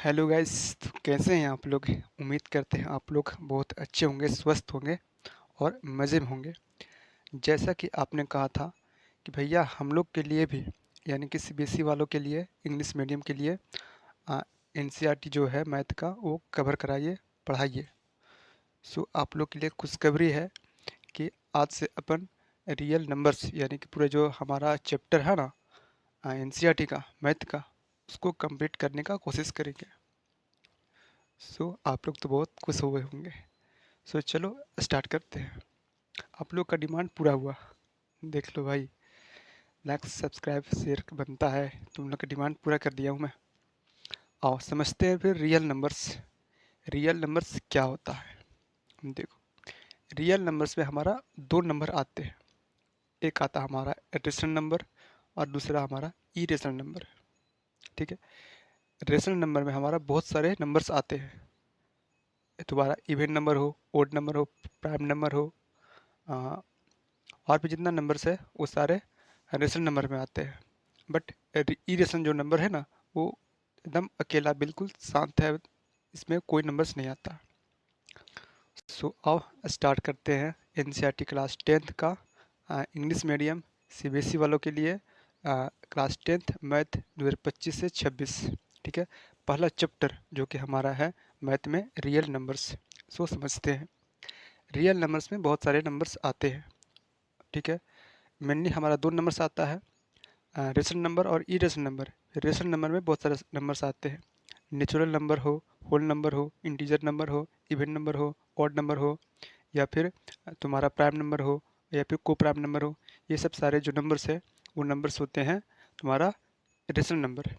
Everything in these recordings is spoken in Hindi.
Hello guys. तो कैसे हैं आप लोग? उम्मीद करते हैं आप लोग बहुत अच्छे होंगे, स्वस्थ होंगे और मज़े में होंगे। जैसा कि आपने कहा था कि भैया हम लोग के लिए भी, यानी कि सीबीएसई वालों के लिए, इंग्लिश मीडियम के लिए एनसीईआरटी जो है मैथ का वो कवर कराइए, पढ़ाइए। सो आप लोग के लिए खुशखबरी है कि आज से अपन रियल नंबर्स यानी कि पूरा जो हमारा चैप्टर है ना एनसीईआरटी का मैथ का, उसको कंप्लीट करने का कोशिश करेंगे। सो आप लोग तो बहुत खुश हुए होंगे। सो चलो स्टार्ट करते हैं। आप लोग का डिमांड पूरा हुआ, देख लो भाई। लाइक सब्सक्राइब शेयर बनता है, तुम लोग का डिमांड पूरा कर दिया हूँ मैं। आओ समझते हैं फिर रियल नंबर्स। रियल नंबर्स क्या होता है? देखो, रियल नंबर्स में हमारा दो नंबर आते हैं। एक आता हमारा रेशनल नंबर और दूसरा हमारा इरेशनल नंबर। ठीक है, रेशनल नंबर में हमारा बहुत सारे नंबर्स आते हैं। तुम्हारा इवन नंबर हो, ओड नंबर हो, प्राइम नंबर हो, आ, और भी जितना नंबर्स है वो सारे रेशनल नंबर में आते हैं। बट इरेशनल जो नंबर है ना, वो एकदम अकेला बिल्कुल शांत है, इसमें कोई नंबर्स नहीं आता। सो अब स्टार्ट करते हैं एनसीईआरटी क्लास 10th का इंग्लिश मीडियम सीबीएसई वालों के लिए क्लास 10th मैथ 2025 से 26। ठीक है, पहला चैप्टर जो कि हमारा है मैथ में रियल नंबर्स। सो समझते हैं। रियल नंबर्स में बहुत सारे नंबर्स आते हैं। ठीक है, मेनली हमारा दो नंबर्स आता है, रेशनल नंबर और इरेशनल नंबर। रेशनल नंबर में बहुत सारे नंबर्स आते हैं। नेचुरल नंबर हो, होल नंबर हो, इंटीजर नंबर हो, इवन नंबर हो, ऑड नंबर हो, या फिर तुम्हारा प्राइम नंबर हो, या फिर को प्राइम नंबर हो। ये सब सारे जो नंबर्स है वो नंबर्स होते हैं तुम्हारा रेशनल नंबर।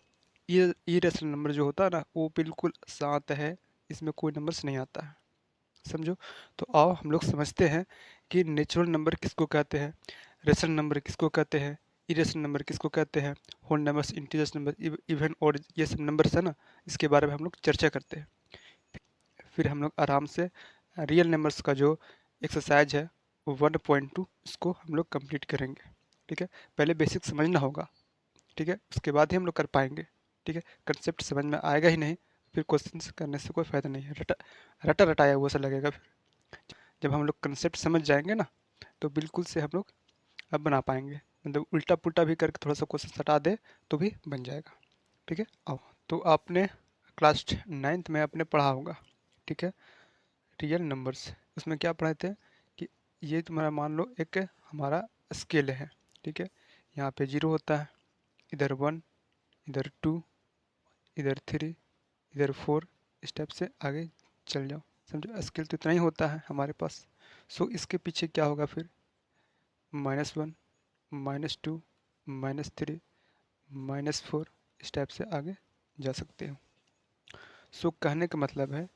ये इरेशनल नंबर जो होता है ना, वो बिल्कुल शांत है, इसमें कोई नंबर्स नहीं आता है। समझो। तो आओ हम लोग समझते हैं कि नेचुरल नंबर किसको कहते हैं, रेशनल नंबर किसको कहते हैं, इरेशनल नंबर किसको कहते हैं, whole numbers, integers number, even और ये सब नंबर्स है ना, इसके बारे में हम लोग चर्चा करते हैं। फिर हम लोग आराम से रियल नंबर्स का जो एक्सरसाइज है वो 1.2 इसको हम लोग कंप्लीट करेंगे। ठीक है, पहले बेसिक समझना होगा। ठीक है, उसके बाद ही हम लोग कर पाएंगे। ठीक है, कंसेप्ट समझ में आएगा ही नहीं, फिर क्वेश्चन करने से कोई फ़ायदा नहीं है। रटा रटा रटाया हुआ सा लगेगा। जब हम लोग कंसेप्ट समझ जाएंगे ना, तो बिल्कुल से हम लोग अब बना पाएंगे। मतलब उल्टा पुल्टा भी करके थोड़ा सा क्वेश्चन हटा दे तो भी बन जाएगा। ठीक है, आओ। तो आपने क्लास 9th में आपने पढ़ा होगा। ठीक है, रियल नंबर्स, उसमें क्या पढ़े थे कि ये तुम्हारा मान लो एक हमारा स्केल है। ठीक है, यहाँ पे 0 होता है, इधर 1, इधर 2, इधर 3, इधर 4, इस टाइप से आगे चल जाओ। समझो, स्केल तो इतना ही होता है हमारे पास। सो इसके पीछे क्या होगा फिर? -1, -2, -3, -4, इस टाइप से आगे जा सकते हो। सो कहने का मतलब है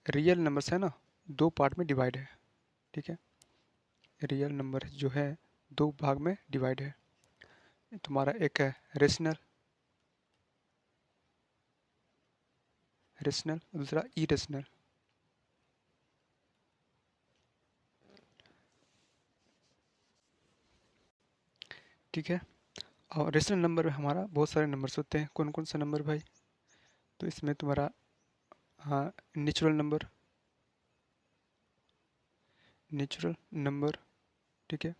रियल नंबर्स है ना, दो पार्ट में डिवाइड है। ठीक है, रियल नंबर जो है दो भाग में डिवाइड है। तुम्हारा एक है रेशनल, दूसरा इरेशनल। ठीक है, और रेशनल नंबर में हमारा बहुत सारे नंबर्स होते हैं। कौन कौन सा नंबर भाई? तो इसमें तुम्हारा हाँ, नेचुरल नंबर, ठीक है,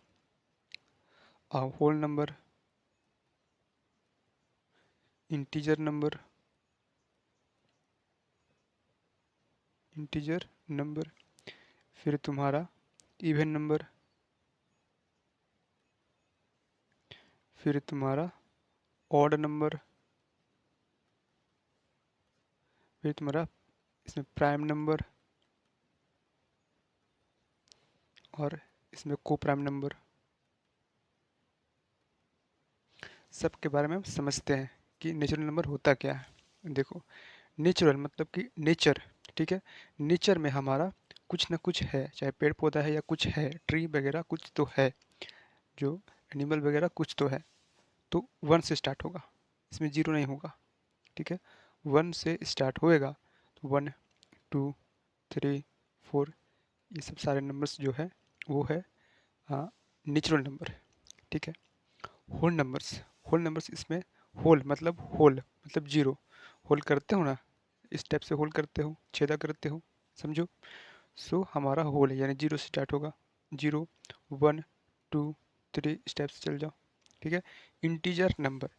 और होल नंबर, इंटीजर नंबर, फिर तुम्हारा इवन नंबर, फिर तुम्हारा ऑड नंबर, फिर तुम्हारा इसमें प्राइम नंबर, और इसमें को प्राइम नंबर। सब के बारे में हम समझते हैं कि नेचुरल नंबर होता क्या है। देखो, नेचुरल मतलब कि नेचर। ठीक है, नेचर में हमारा कुछ ना कुछ है, चाहे पेड़ पौधा है या कुछ है, ट्री वगैरह कुछ तो है, जो एनिमल वगैरह कुछ तो है। तो 1 से स्टार्ट होगा, इसमें 0 नहीं होगा। ठीक है, 1 से स्टार्ट होएगा। तो 1, 2, 3, 4, ये सब सारे नंबर्स जो है वो है नेचुरल नंबर। ठीक है, होल नंबर्स, इसमें होल मतलब 0। होल करते हो ना, इस टाइप से होल करते हो, छेदा करते हो, समझो। सो हमारा होल है, यानी जीरो से स्टार्ट होगा, 0 1 2 3 स्टेप से चल जाओ, ठीक है। इंटीजर नंबर,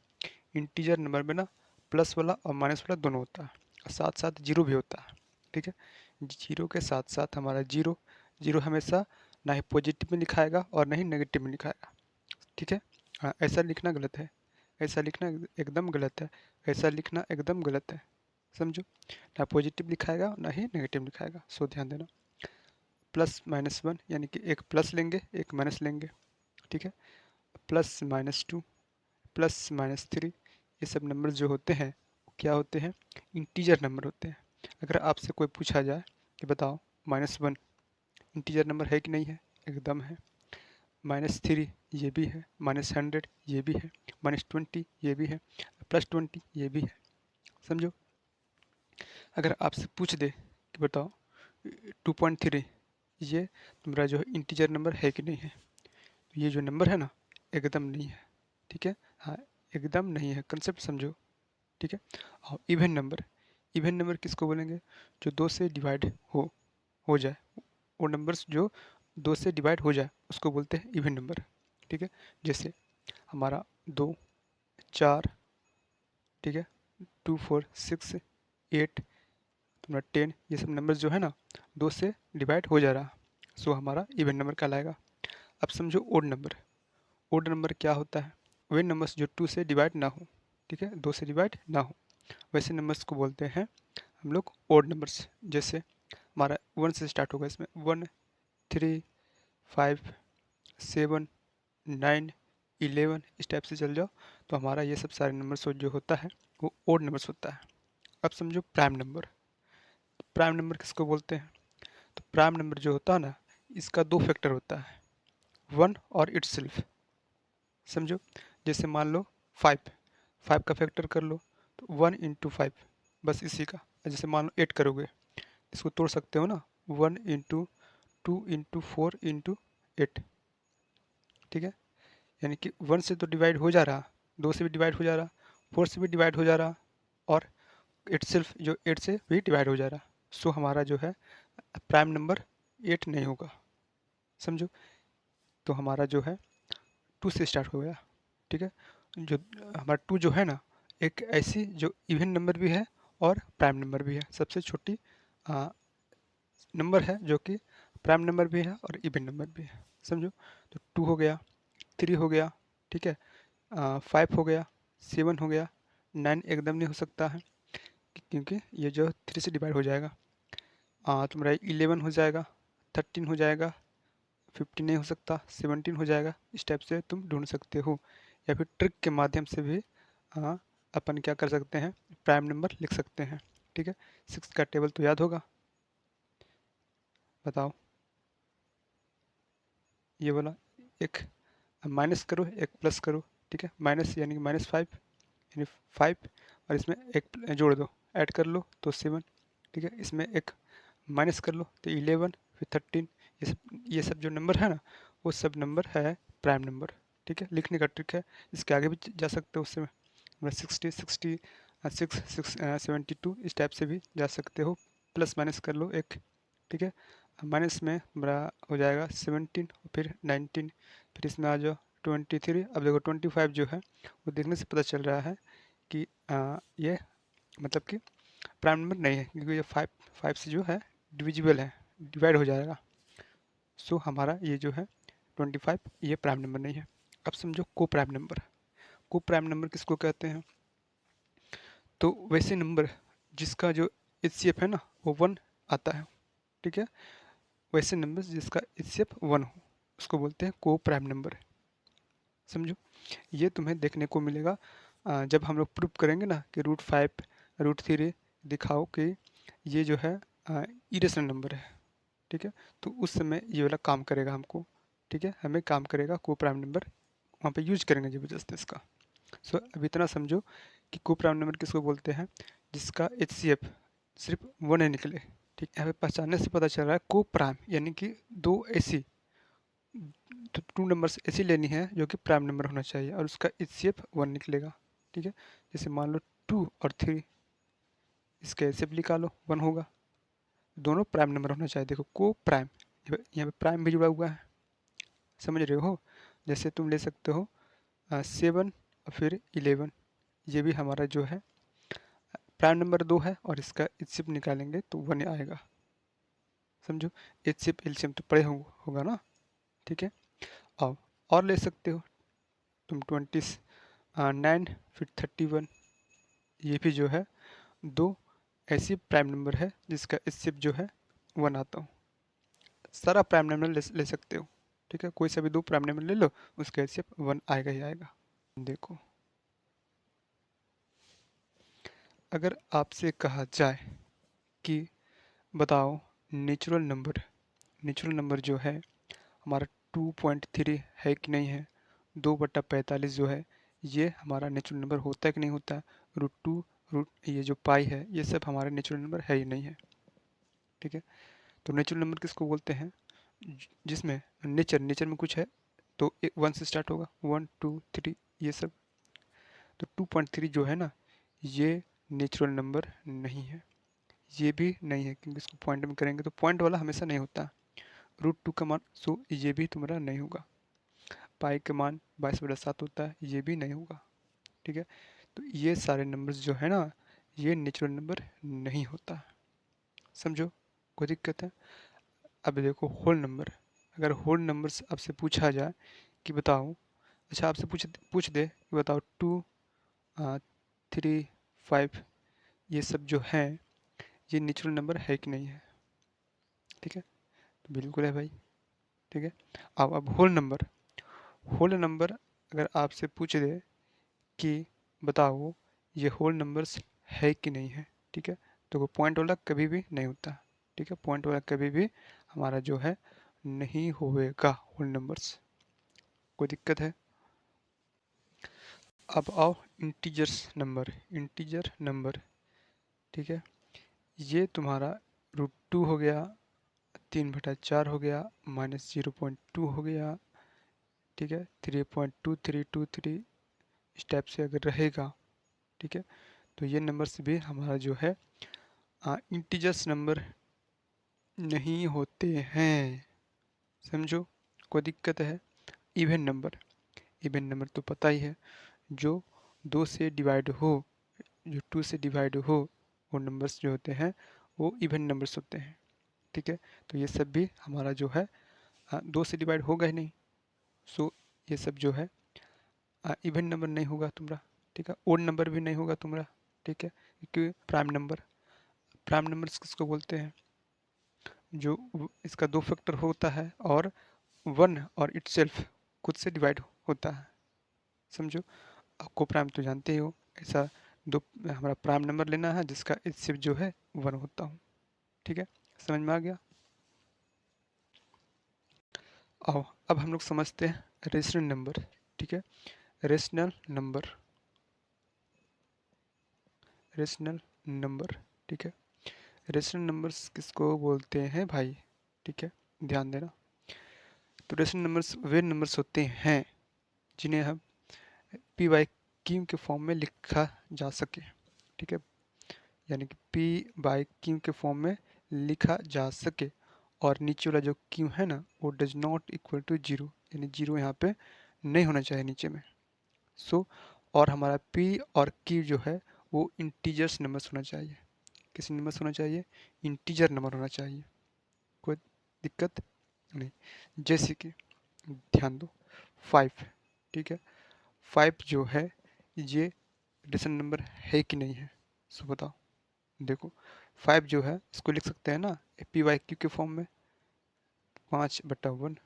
इंटीजर नंबर में ना प्लस वाला और माइनस वाला दोनों होता है, और साथ साथ जीरो भी होता है, ठीक है। जीरो के साथ साथ हमारा जीरो, जीरो हमेशा ना ही पॉजिटिव में लिखाएगा और ना ही नेगेटिव में लिखाएगा, ठीक है। हाँ, ऐसा लिखना गलत है, ऐसा लिखना एकदम गलत है, ऐसा लिखना एकदम गलत है, समझो। ना पॉजिटिव लिखाएगा ना ही नेगेटिव लिखाएगा, सो ध्यान देना। प्लस माइनस वन यानी कि एक प्लस लेंगे एक माइनस लेंगे, ठीक है। Plus minus two, plus minus three, ये सब नंबर जो होते हैं वो क्या होते हैं, इंटीजर नंबर होते हैं। अगर आपसे कोई पूछा जाए कि बताओ माइनस वन इंटीजर नंबर है कि नहीं है, एकदम है। माइनस थ्री ये भी है, माइनस हंड्रेड ये भी है, माइनस ट्वेंटी ये भी है, प्लस ट्वेंटी ये भी है, समझो। अगर आपसे पूछ दे कि बताओ 2.3 ये तुम्हारा जो है इंटीजर नंबर है कि नहीं है, तो ये जो नंबर है ना एकदम नहीं है, ठीक है। हाँ, एकदम नहीं है, कंसेप्ट समझो, ठीक है। और इवन नंबर, इवन नंबर किसको बोलेंगे, जो दो से डिवाइड हो जाए, वो नंबर्स जो दो से डिवाइड हो जाए उसको बोलते हैं इवन नंबर, ठीक है। जैसे हमारा दो, चार, ठीक है, 2 4 6 8, तुम्हारा 10, ये सब नंबर जो है ना दो से डिवाइड हो जा रहा, सो हमारा इवन नंबर कहलाएगा। अब समझो ओड नंबर, ओड नंबर क्या होता है, वे नंबर्स जो टू से डिवाइड ना हो, ठीक है, दो से डिवाइड ना हो, वैसे नंबर्स को बोलते हैं हम लोग ओड नंबर्स। जैसे हमारा वन से स्टार्ट होगा, इसमें one, three, five, seven, nine, 11, इस टाइप से चल जाओ, तो हमारा ये सब सारे नंबर्स जो होता है वो ओड नंबर्स होता है। अब समझो प्राइम नंबर, प्राइम नंबर किसको बोलते हैं, तो प्राइम नंबर जो होता है ना इसका दो फैक्टर होता है, वन और इटसेल्फ, समझो। जैसे मान लो फाइव, फाइव का फैक्टर कर लो तो वन इंटू फाइव, बस इसी का। जैसे मान लो एट करोगे, इसको तोड़ सकते हो ना, one into two into four into eight, ठीक है। यानी कि वन से तो डिवाइड हो जा रहा, दो से भी डिवाइड हो जा रहा, फोर से भी डिवाइड हो जा रहा, और एट सेल्फ जो एट से भी डिवाइड हो जा रहा, सो हमारा जो है प्राइम नंबर एट नहीं होगा, समझो। तो हमारा जो है टू से स्टार्ट हो गया, ठीक है। जो हमारा टू जो है ना एक ऐसी जो इवन नंबर भी है और प्राइम नंबर भी है, सबसे छोटी नंबर है जो कि प्राइम नंबर भी है और इवन नंबर भी है, समझो। तो टू हो गया, थ्री हो गया, ठीक है, फाइव हो गया, सेवन हो गया, नाइन एकदम नहीं हो सकता है क्योंकि ये जो थ्री से डिवाइड हो जाएगा, तुम्हारा इलेवन हो जाएगा, थर्टीन हो जाएगा, 15 नहीं हो सकता, 17 हो जाएगा, इस टाइप से तुम ढूंढ सकते हो। या फिर ट्रिक के माध्यम से भी अपन क्या कर सकते हैं, प्राइम नंबर लिख सकते हैं, ठीक है। सिक्स का टेबल तो याद होगा, बताओ। ये वाला एक माइनस करो एक प्लस करो, ठीक है, माइनस यानी कि माइनस फाइव, यानी फाइव, और इसमें एक जोड़ दो, ऐड कर लो तो सेवन, ठीक है। इसमें एक माइनस कर लो तो 11, फिर 13, ये सब जो नंबर है ना वो सब नंबर है प्राइम नंबर, ठीक है। लिखने का ट्रिक है, इसके आगे भी जा सकते हो, उससे मतलब 60 60 सिक्स सिक्स 72, इस टाइप से भी जा सकते हो, प्लस माइनस कर लो एक, ठीक है। माइनस में बड़ा हो जाएगा 17, फिर 19, फिर इसमें आ जाओ 23। अब देखो 25 जो है वो देखने से पता चल रहा है कि ये मतलब कि प्राइम नंबर नहीं है, क्योंकि ये फाइव, फाइव से जो है डिविजिबल है, डिवाइड हो जाएगा, सो हमारा ये जो है 25 ये प्राइम नंबर नहीं है। अब समझो को प्राइम नंबर, को प्राइम नंबर किसको कहते हैं, तो वैसे नंबर जिसका जो एचसीएफ है ना वो वन आता है, ठीक है। वैसे नंबर जिसका एचसीएफ वन हो उसको बोलते हैं को प्राइम नंबर, समझो। ये तुम्हें देखने को मिलेगा जब हम लोग प्रूफ करेंगे ना कि रूट फाइव, रूट थ्री दिखाओ कि ये जो है इरेशनल नंबर है, ठीक है। तो उस समय ये वाला काम करेगा हमको, ठीक है, हमें काम करेगा को प्राइम नंबर, वहाँ पे यूज करेंगे ज़बरदस्त इसका। सो अब इतना समझो कि को प्राइम नंबर किसको बोलते हैं, जिसका एचसीएफ सिर्फ वन है निकले, ठीक है। यहाँ पे पहचानने से पता चल रहा है को प्राइम यानी कि दो ऐसी, तो टू नंबर्स ऐसी लेनी है जो कि प्राइम नंबर होना चाहिए और उसका एचसीएफ वन निकलेगा, ठीक है। जैसे मान लो टू और थ्री, इसका एचसीएफ निकालो, 1 होगा। दोनों प्राइम नंबर होना चाहिए। देखो को प्राइम, यहाँ पे प्राइम भी जुड़ा हुआ है, समझ रहे हो। जैसे तुम ले सकते हो 7 और फिर 11, ये भी हमारा जो है प्राइम नंबर 2 है, और इसका एचसीएफ निकालेंगे तो 1 आएगा। समझो, एचसीएफ एलसीएम तो पढ़े होगा ना, ठीक है। अब और ले सकते हो तुम 29 फिर 31, ये भी जो है दो ऐसी प्राइम नंबर है जिसका एचसीएफ जो है 1 आता हो। सारा प्राइम नंबर ले सकते हो, ठीक है। कोई सा भी दो प्राइम नंबर ले लो, उसका एचसीएफ 1 आएगा ही आएगा। देखो, अगर आपसे कहा जाए कि बताओ नेचुरल नंबर, नेचुरल नंबर जो है हमारा 2.3 है कि नहीं है, 2/45 जो है ये हमारा नेचुरल नंबर होता है कि नहीं होता है, √2 रूट ये जो पाई है ये सब हमारे नेचुरल नंबर है ही नहीं है, ठीक है। तो नेचुरल नंबर किसको बोलते हैं, जिसमें नेचर में कुछ है तो 1 से स्टार्ट होगा, 1 2 3 ये सब। तो 2.3 जो है ना, ये नेचुरल नंबर नहीं है, ये भी नहीं है, क्योंकि इसको पॉइंट में करेंगे तो पॉइंट वाला हमेशा नहीं होता। √2 का मान, सो ये भी तुम्हारा नहीं होगा। पाई का मान 22/7 होता है, ये भी नहीं होगा, ठीक है। तो ये सारे नंबर्स जो है ना, ये नेचुरल नंबर नहीं होता, समझो, कोई दिक्कत है। अब देखो होल नंबर, अगर होल नंबर्स आपसे पूछा जाए कि बताओ, अच्छा आपसे पूछ दे कि बताओ 2 3 5 ये सब जो है ये नेचुरल नंबर है कि नहीं है, ठीक है। तो बिल्कुल है भाई, ठीक है। अब होल नंबर, होल नंबर अगर आपसे पूछ दे कि बताओ ये होल नंबर्स है कि नहीं है, ठीक है, तो वो पॉइंट वाला कभी भी नहीं होता, ठीक है। पॉइंट वाला कभी भी हमारा जो है नहीं होएगा होल नंबर्स, कोई दिक्कत है। अब आओ इंटीजर्स नंबर, इंटीजर नंबर, ठीक है। ये तुम्हारा √2 हो गया, 3/4 हो गया, -0.2 हो गया, ठीक है, 3.2323 इस टाइप से अगर रहेगा, ठीक है, तो ये नंबर्स भी हमारा जो है इंटीजर्स नंबर नहीं होते हैं, समझो, कोई दिक्कत है। इवन नंबर, इवन नंबर तो पता ही है, जो 2 से डिवाइड हो, जो 2 से डिवाइड हो, वो नंबर्स जो होते हैं वो इवन नंबर्स होते हैं, ठीक है। तो ये सब भी हमारा जो है 2 से डिवाइड होगा ही नहीं, सो ये सब जो है इवन नंबर नहीं होगा तुम्हारा, ठीक है। ओड नंबर भी नहीं होगा तुम्हारा, ठीक है, क्योंकि प्राइम नंबर, प्राइम नंबर्स किसको बोलते हैं, जो इसका 2 फैक्टर होता है और 1 और इटसेल्फ खुद से डिवाइड होता है, समझो। आपको प्राइम तो जानते ही हो, ऐसा दो हमारा प्राइम नंबर लेना है जिसका एचसीएफ जो है 1 होता हूँ, ठीक है, समझ में आ गया। आओ अब हम लोग समझते हैं रेशनल नंबर, ठीक है। रेशनल नंबर, रेशनल नंबर, ठीक है। रेशनल नंबर्स किसको बोलते हैं भाई, ठीक है, ध्यान देना। तो रेशनल नंबर्स वे नंबर्स होते हैं जिन्हें हम पी बाई क्यू के फॉर्म में लिखा जा सके, ठीक है, यानी कि पी बाई क्यू के फॉर्म में लिखा जा सके, और नीचे वाला जो क्यू है ना वो does not equal to zero, यानी जीरो यहाँ पे नहीं होना चाहिए नीचे में। सो और हमारा पी और क्यू जो है वो इंटीजर्स नंबर्स होना चाहिए, किस नंबर्स होना चाहिए, इंटीजर नंबर होना चाहिए, कोई दिक्कत नहीं। जैसे कि ध्यान दो 5, ठीक है, 5 जो है ये रेशनल नंबर है कि नहीं है, सो बताओ। देखो 5 जो है इसको लिख सकते हैं ना पी वाई क्यू के फॉर्म में, 5/1,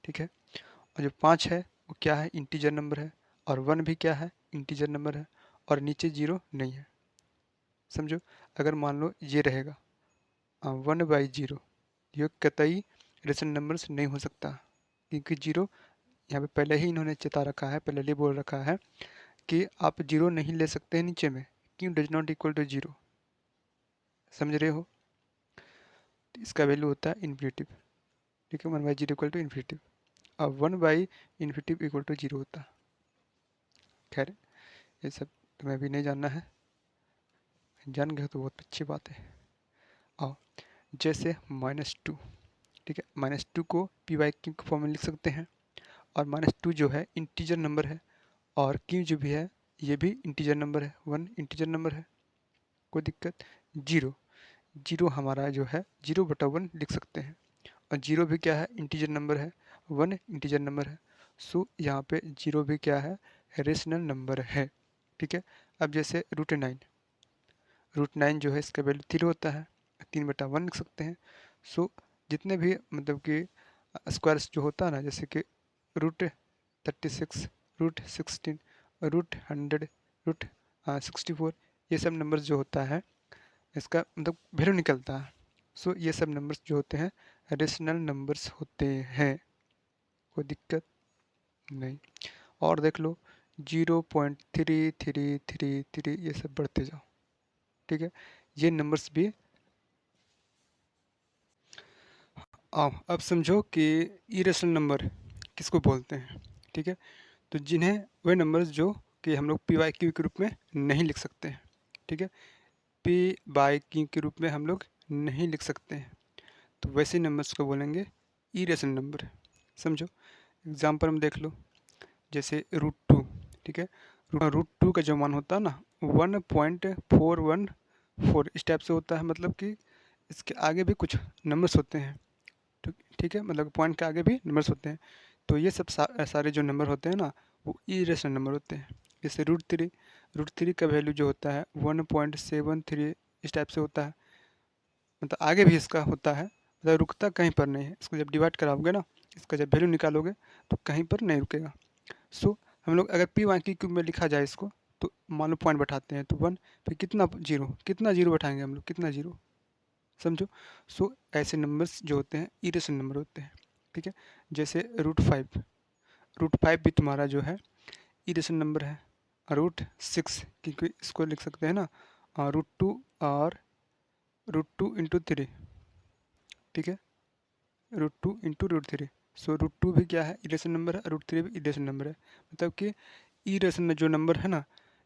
ठीक है। और जो 5 है वो क्या है, इंटीजर नंबर है, और 1 भी क्या है, इंटीजर नंबर है, और नीचे जीरो नहीं है, समझो। अगर मान लो ये रहेगा 1/0, ये कतई रेशनल नंबर्स नहीं हो सकता, क्योंकि जीरो यहाँ पे पहले ही इन्होंने चेता रखा है, पहले ही बोल रखा है कि आप जीरो नहीं ले सकते हैं नीचे में, क्यों, does not equal to zero, समझ रहे हो। तो इसका वैल्यू होता है इन्फिनिटिव, ठीक है, 1/0 इक्वल टू इन्फिनिटिव, अब 1/इन्फिनिटिव इक्वल टू जीरो होता है। खैर ये सब तुम्हें भी नहीं जानना है, जान गए तो बहुत अच्छी बात है। आओ, जैसे -2, ठीक है, -2 को पी वाई क्यू के फॉर्म में लिख सकते हैं। और -2 जो है इंटीजर नंबर है, और क्यू जो भी है ये भी इंटीजर नंबर है, 1 इंटीजर नंबर है, कोई दिक्कत। जीरो, जीरो हमारा जो है 0/1 लिख सकते हैं, और जीरो भी क्या है, इंटीजर नंबर है, 1 इंटीजर नंबर है। सो यहाँ पे जीरो भी क्या है, रेशनल नंबर है, ठीक है। अब जैसे √9, √9 जो है इसका वैल्यू 3 होता है, 3/1 लिख सकते हैं। सो जितने भी मतलब कि स्क्वायर्स जो होता है ना, जैसे कि √36, √16, √100, √64, ये सब नंबर्स जो होता है इसका मतलब वैल्यू निकलता है। सो ये सब नंबर्स जो होते हैं रेशनल नंबर्स होते हैं, कोई दिक्कत नहीं। और देख लो 0.3333 ये सब बढ़ते जाओ, ठीक है। ये नंबर्स भी आओ, अब समझो कि इरेशनल नंबर किसको बोलते हैं, ठीक है। तो जिन्हें वे नंबर्स जो कि हम लोग पी वाई क्यू के रूप में नहीं लिख सकते हैं, ठीक है, पी बाई क्यू के रूप में हम लोग नहीं लिख सकते हैं, तो वैसे नंबर्स को बोलेंगे इरेशनल नंबर। समझो, एग्जाम्पल में देख लो, जैसे √2, ठीक है। √2 का जो मान होता है ना 1.414 इस टाइप से होता है, मतलब कि इसके आगे भी कुछ नंबर्स होते हैं, ठीक है, मतलब पॉइंट के आगे भी नंबर्स होते हैं। तो ये सब सारे जो नंबर होते हैं ना वो इरेशनल नंबर होते हैं। जैसे √3 का वैल्यू जो होता है 1.73 इस टाइप से होता है, मतलब आगे भी इसका होता है, मतलब रुकता कहीं पर नहीं है। इसको जब डिवाइड कराओगे ना, इसका जब वैल्यू निकालोगे तो कहीं पर नहीं रुकेगा। सो हम लोग अगर पी वाई क्यूब में लिखा जाए इसको, तो मान लो पॉइंट बैठाते हैं तो 1, फिर कितना जीरो, कितना जीरो बैठाएंगे हम लोग, कितना जीरो, समझो। सो ऐसे नंबर्स जो होते हैं इरेशनल नंबर होते हैं, ठीक है। जैसे √5, √5 भी तुम्हारा जो है इरेशनल नंबर है। √6, क्योंकि इसको लिख सकते हैं ना √2 और √2 × 3, ठीक है, √2 × √3। सो √2 भी क्या है, इरेशनल नंबर है, √3 भी इरेशनल नंबर है। मतलब कि इरेशनल जो नंबर है ना,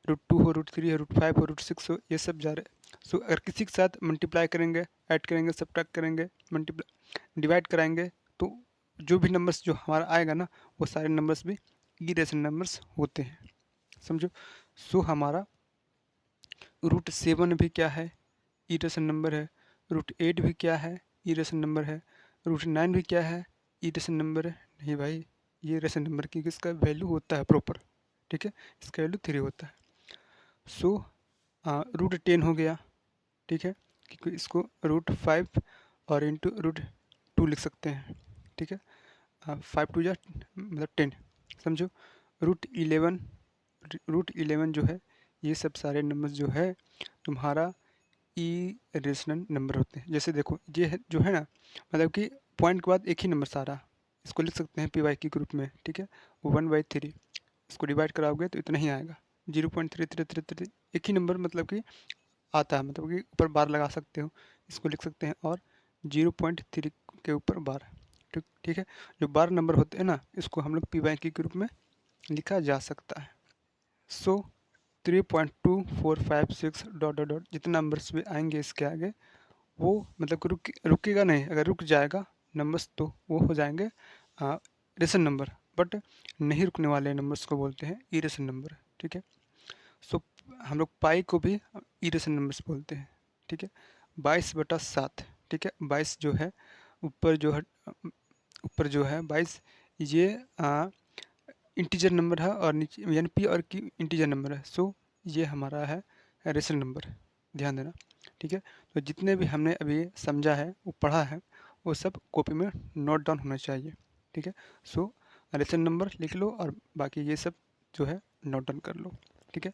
√2 हो, √3 हो, √5 हो, √6 हो, ये सब जा रहे। सो अगर किसी के साथ मल्टीप्लाई करेंगे, ऐड करेंगे, सब्ट्रैक्ट करेंगे, मल्टीप्लाई डिवाइड कराएंगे, तो जो भी नंबर्स जो हमारा आएगा ना वो सारे नंबर्स भी इरेशनल नंबर्स होते हैं, समझो। सो हमारा √7 भी क्या है, इरेशनल नंबर है। √8 भी क्या है, इरेशनल नंबर है। √9 भी क्या है, इरेशनल नंबर है। नहीं भाई, ये रेशनल नंबर की इसका वैल्यू होता है प्रॉपर, ठीक है, इसका वैल्यू 3 होता है। सो √10 हो गया, ठीक है, क्योंकि इसको √5 और इंटू √2 लिख सकते हैं, ठीक है। 5 2 जा मतलब 10, समझो। √11, √11 जो है ये सब सारे नंबर जो है तुम्हारा इरेशनल नंबर होते हैं। जैसे देखो ये है जो है ना, मतलब कि पॉइंट के बाद एक ही नंबर सारा, इसको लिख सकते हैं पी वाई के ग्रुप में, ठीक है, 1/3। इसको डिवाइड कराओगे तो इतना ही आएगा, 0.3333, एक ही नंबर मतलब कि आता है, मतलब कि ऊपर बार लगा सकते हो, इसको लिख सकते हैं, और 0.3 के ऊपर बार, ठीक ठीक है। जो बार नंबर होते हैं ना इसको हम लोग पी वाई के ग्रुप में लिखा जा सकता है। सो 3.2456 डॉट डॉट डॉट जितने नंबर्स भी आएंगे इसके आगे वो मतलब कि रुकेगा नहीं, अगर रुक जाएगा नंबर्स तो वो हो जाएंगे रेशन नंबर, बट नहीं रुकने वाले नंबर्स को बोलते हैं इरेशन नंबर, ठीक है। सो हम लोग पाई को भी इरेशन नंबर्स बोलते हैं, ठीक है। 22/7, ठीक है, 22 जो है ऊपर जो है, ऊपर जो है 22, ये इंटीजर नंबर है, और नीचे यानी पी और की इंटीजर नंबर है। सो ये हमारा है रेशनल नंबर, ध्यान देना, ठीक है। तो जितने भी हमने अभी समझा है वो पढ़ा है वो सब कॉपी में नोट डाउन होना चाहिए, ठीक है। सो रेशनल नंबर लिख लो और बाकी ये सब जो है नोट डाउन कर लो, ठीक है।